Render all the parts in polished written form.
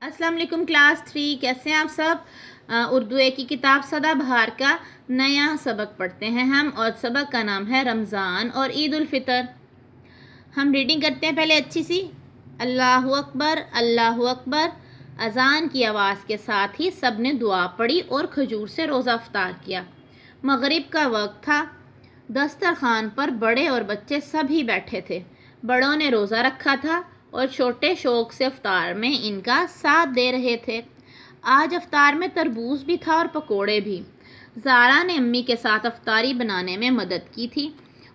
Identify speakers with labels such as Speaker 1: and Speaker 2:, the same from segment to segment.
Speaker 1: अस्सलाम वालेकुम क्लास 3 कैसे हैं आप सब। उर्दू ए की किताब सदा बहार का नया सबक पढ़ते हैं हम और सबक का नाम है रमज़ान और ईद उल फितर। हम रीडिंग करते हैं पहले अच्छी सी। अल्लाहु अकबर अल्लाहु अकबर। अज़ान की आवाज़ के साथ ही सब ने दुआ पढ़ी और खजूर से रोज़ा अफ्तार किया। मगरिब का वक्त था। दस्तरखान पर बड़े और बच्चे सभी बैठे थे। बड़ों ने रोज़ा रखा था और छोटे शौक से अफ्तार में इनका साथ दे रहे थे। आज अफ्तार में तरबूज भी था और पकोड़े भी। ज़ारा ने अम्मी के साथ अफ्तारी बनाने में मदद की थी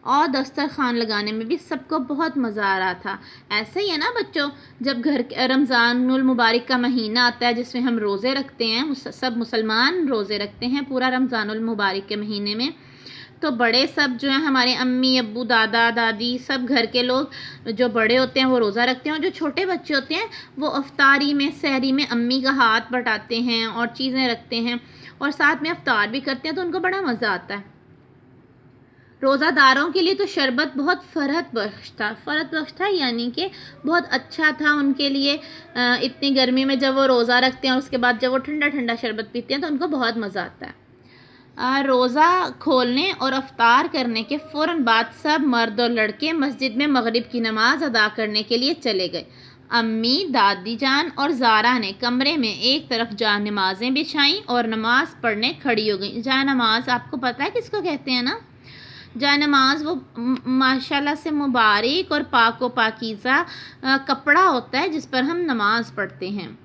Speaker 1: और दस्तरखान लगाने में भी सबको बहुत मज़ा आ रहा था। ऐसे ही है ना बच्चों, जब घर रमज़ानुल मुबारक का महीना आता है जिसमें हम रोज़े रखते हैं, सब मुसलमान रोज़े रखते हैं पूरा रमज़ानुल मुबारक के महीने में, तो बड़े सब जो हैं हमारे अम्मी अब्बू दादा दादी सब घर के लोग जो बड़े होते हैं वो रोज़ा रखते हैं और जो छोटे बच्चे होते हैं वो अफ्तारी में सहरी में अम्मी का हाथ बटाते हैं और चीज़ें रखते हैं और साथ में अफ्तार भी करते हैं, तो उनको बड़ा मज़ा आता है। रोज़ादारों के लिए तो शरबत बहुत फ़रहत बख्श था यानी कि बहुत अच्छा था उनके लिए। इतनी गर्मी में जब वो रोज़ा रखते हैं और उसके बाद जब वो ठंडा ठंडा शरबत पीते हैं तो उनको बहुत मज़ा आता है। रोज़ा खोलने और अफ्तार करने के फ़ौरन बाद सब मर्द और लड़के मस्जिद में मगरिब की नमाज़ अदा करने के लिए चले गए। अम्मी दादी जान और ज़ारा ने कमरे में एक तरफ जा नमाज़ें बिछाईं और नमाज़ पढ़ने खड़ी हो गई। जा नमाज आपको पता है किसको कहते हैं ना? जा नमाज वो माशाल्लाह से मुबारक और पाक व पाकीज़ा कपड़ा होता है जिस पर हम नमाज़ पढ़ते हैं।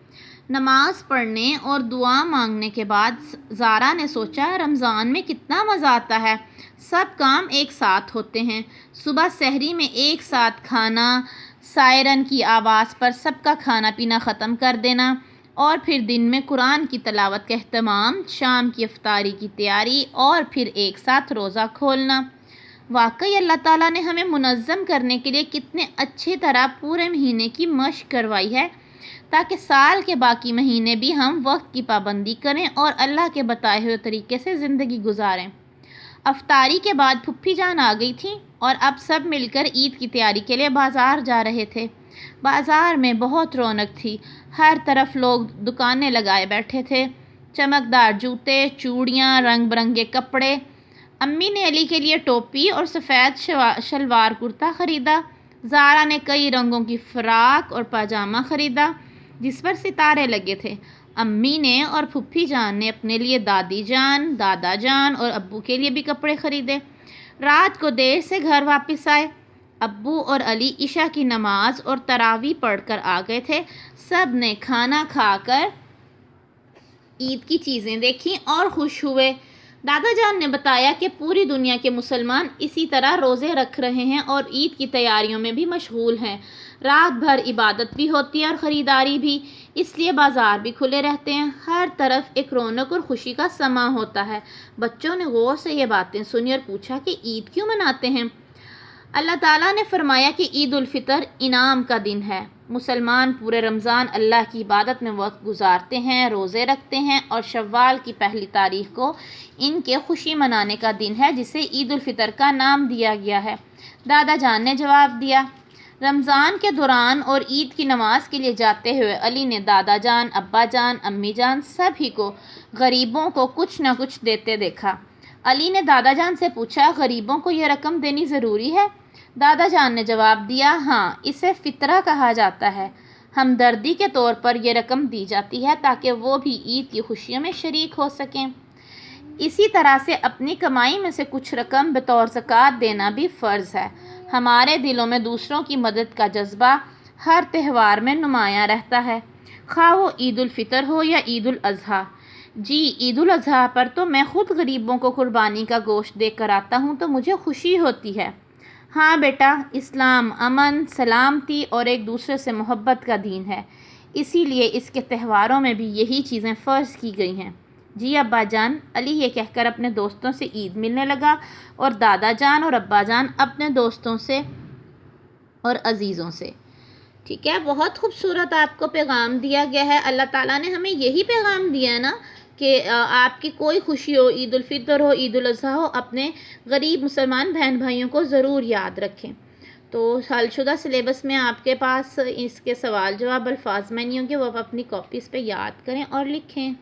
Speaker 1: नमाज पढ़ने और दुआ मांगने के बाद ज़ारा ने सोचा रमज़ान में कितना मज़ा आता है, सब काम एक साथ होते हैं। सुबह सहरी में एक साथ खाना, सायरन की आवाज़ पर सबका खाना पीना ख़त्म कर देना और फिर दिन में कुरान की तलावत का अहतमाम, शाम की इफ्तारी की तैयारी और फिर एक साथ रोज़ा खोलना। वाकई अल्लाह ताला ने हमें मुनज़्ज़म करने के लिए कितने अच्छी तरह पूरे महीने की मशक़ करवाई है ताकि साल के बाकी महीने भी हम वक्त की पाबंदी करें और अल्लाह के बताए हुए तरीके से ज़िंदगी गुजारें। अफ्तारी के बाद फुप्पी जान आ गई थी और अब सब मिलकर ईद की तैयारी के लिए बाज़ार जा रहे थे। बाज़ार में बहुत रौनक थी, हर तरफ लोग दुकानें लगाए बैठे थे। चमकदार जूते, चूड़ियाँ, रंग बिरंगे कपड़े। अम्मी ने अली के लिए टोपी और सफ़ेद शलवार कुर्ता ख़रीदा। ज़ारा ने कई रंगों की फ़्राक और पाजामा ख़रीदा जिस पर सितारे लगे थे। अम्मी ने और फुप्पी जान ने अपने लिए दादी जान, दादा जान और अब्बू के लिए भी कपड़े ख़रीदे। रात को देर से घर वापस आए। अब्बू और अली इशा की नमाज और तरावी पढ़कर आ गए थे। सब ने खाना खाकर ईद की चीज़ें देखी और खुश हुए। दादा जान ने बताया कि पूरी दुनिया के मुसलमान इसी तरह रोज़े रख रहे हैं और ईद की तैयारियों में भी मशगूल हैं। रात भर इबादत भी होती है और ख़रीदारी भी, इसलिए बाज़ार भी खुले रहते हैं। हर तरफ एक रौनक और ख़ुशी का समा होता है। बच्चों ने गौर से ये बातें सुनी और पूछा कि ईद क्यों मनाते हैं। अल्लाह ताला ने फरमाया कि ईद उल फितर इनाम का दिन है। मुसलमान पूरे रमज़ान अल्लाह की इबादत में वक्त गुजारते हैं, रोज़े रखते हैं और शव्वाल की पहली तारीख को इनके खुशी मनाने का दिन है जिसे ईद उल फितर का नाम दिया गया है। दादा जान ने जवाब दिया। रमज़ान के दौरान और ईद की नमाज के लिए जाते हुए अली ने दादा जान, अब्बा जान, अम्मी जान सभी को गरीबों को कुछ न कुछ देते देखा। अली ने दादा जान से पूछा, गरीबों को यह रकम देनी ज़रूरी है? दादा जान ने जवाब दिया, हाँ, इसे फ़ितरा कहा जाता है। हमदर्दी के तौर पर यह रकम दी जाती है ताकि वो भी ईद की खुशियों में शरीक हो सकें। इसी तरह से अपनी कमाई में से कुछ रकम बतौर ज़कात देना भी फ़र्ज़ है। हमारे दिलों में दूसरों की मदद का जज्बा हर त्यौहार में नुमायाँ रहता है, खा वो ईद उल फितर हो या ईद उल अज़हा। जी, ईद उल अज़हा पर तो मैं ख़ुद गरीबों को कुर्बानी का गोश्त दे कर आता हूँ तो मुझे खुशी होती है। हाँ बेटा, इस्लाम अमन, सलामती और एक दूसरे से मोहब्बत का दीन है, इसीलिए इसके त्योहारों में भी यही चीज़ें फ़र्ज़ की गई हैं। जी अब्बा जान। अली ये कहकर अपने दोस्तों से ईद मिलने लगा और दादा जान और अब्बा जान अपने दोस्तों से और अज़ीज़ों से। ठीक है, बहुत खूबसूरत आपको पैगाम दिया गया है। अल्लाह ताला ने हमें यही पैगाम दिया है ना कि आपकी कोई खुशी हो, ईद उल फितर हो, ईद उल अज़हा हो, अपने गरीब मुसलमान बहन भाइयों को ज़रूर याद रखें। تو حل شدہ سلیبس میں آپ کے پاس اس کے سوال جواب الفاظ میں نہیں ہوں گے، وہ آپ اپنی کاپیز پہ یاد کریں اور لکھیں.